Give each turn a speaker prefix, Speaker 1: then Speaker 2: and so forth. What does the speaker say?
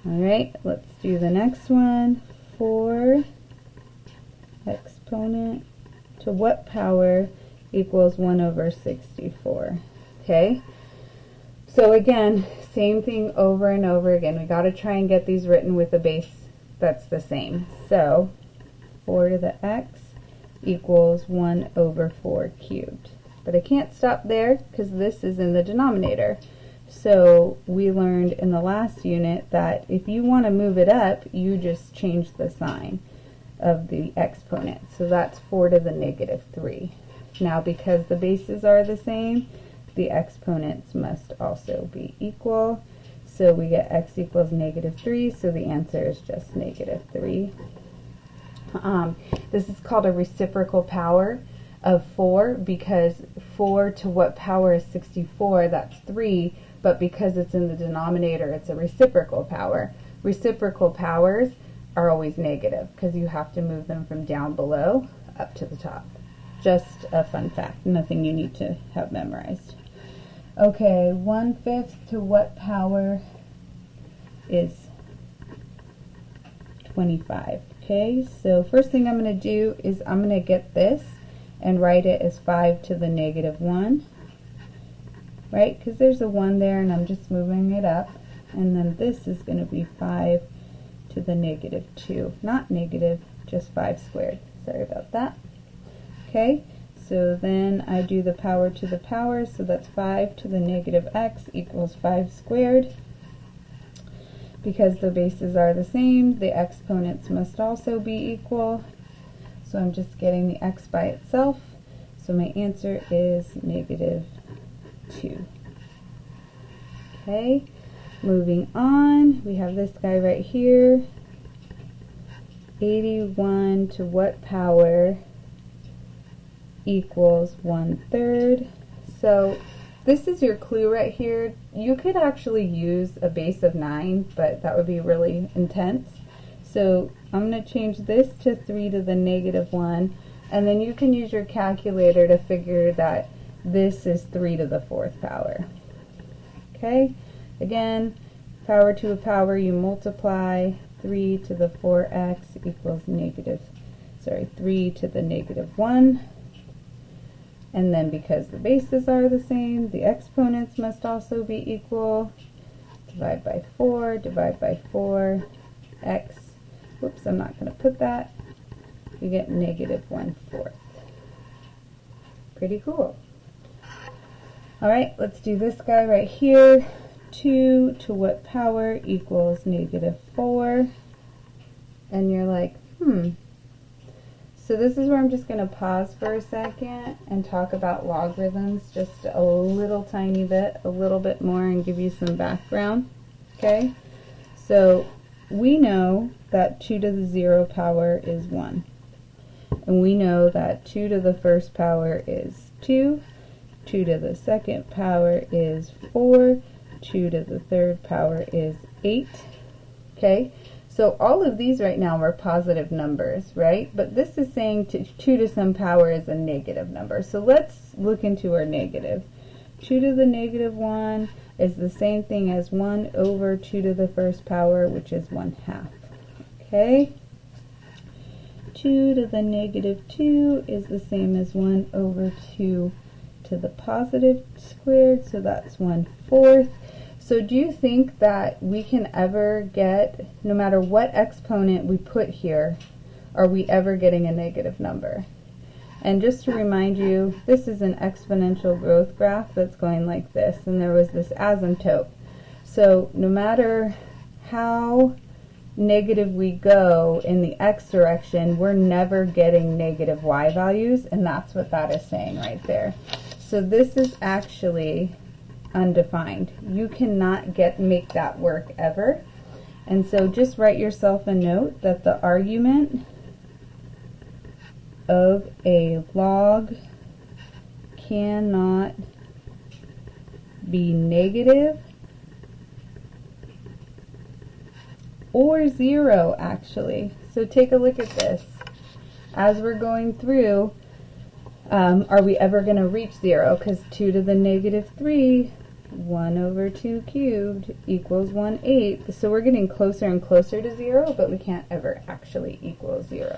Speaker 1: Alright, let's do the next one. 4 exponent to what power equals 1 over 64. Okay, so again, same thing over and over again. We got to try and get these written with a base that's the same. So 4 to the x equals 1 over 4 cubed. But I can't stop there because this is in the denominator. So we learned in the last unit that if you want to move it up, you just change the sign of the exponent. So that's 4 to the negative 3. Now because the bases are the same, the exponents must also be equal. So we get x equals negative 3, so the answer is just negative 3. This is called a reciprocal power of 4 because 4 to what power is 64? That's 3, but because it's in the denominator, it's a reciprocal power. Reciprocal powers are always negative because you have to move them from down below up to the top. Just a fun fact, nothing you need to have memorized. Okay, 1/5 to what power is 25? Okay, so first thing I'm going to do is I'm going to get this and write it as 5 to the negative 1, right? Because there's a 1 there and I'm just moving it up. And then this is going to be 5 to the negative 2. Not negative, just 5 squared. Sorry about that. Okay, so then I do the power to the power, so that's 5 to the negative x equals 5 squared. Because the bases are the same, the exponents must also be equal. So I'm just getting the x by itself. So my answer is negative 2. Okay, moving on, we have this guy right here. 81 to what power equals 1/3. So this is your clue right here. You could actually use a base of 9, but that would be really intense. So I'm going to change this to 3 to the negative 1, and then you can use your calculator to figure that this is 3 to the 4th power. Okay, again, power to a power, you multiply. 3 to the 4x equals 3 to the negative 1. And then because the bases are the same, the exponents must also be equal. Divide by 4, x. Whoops, I'm not going to put that. You get negative 1/4. Pretty cool. Alright, let's do this guy right here. 2 to what power equals negative 4. And you're like, So this is where I'm just going to pause for a second and talk about logarithms just a little tiny bit, a little bit more, and give you some background. Okay, so we know that 2 to the 0 power is 1. And we know that 2 to the first power is 2, 2 to the second power is 4, 2 to the third power is 8. Okay, so all of these right now are positive numbers, right? But this is saying 2 to some power is a negative number. So let's look into our negative. 2 to the negative 1 is the same thing as 1 over 2 to the first power, which is 1/2. Okay? 2 to the negative 2 is the same as 1 over 2 to the positive squared, so that's 1/4. So do you think that we can ever get, no matter what exponent we put here, are we ever getting a negative number? And just to remind you, this is an exponential growth graph that's going like this, and there was this asymptote. So no matter how negative we go in the x direction, we're never getting negative y values, and that's what that is saying right there. So this is actually undefined. You cannot make that work ever. And so just write yourself a note that the argument of a log cannot be negative or 0, actually. So take a look at this. As we're going through, are we ever going to reach 0? Because 2 to the negative 3 1 over 2 cubed equals 1/8. So we're getting closer and closer to 0, but we can't ever actually equal 0.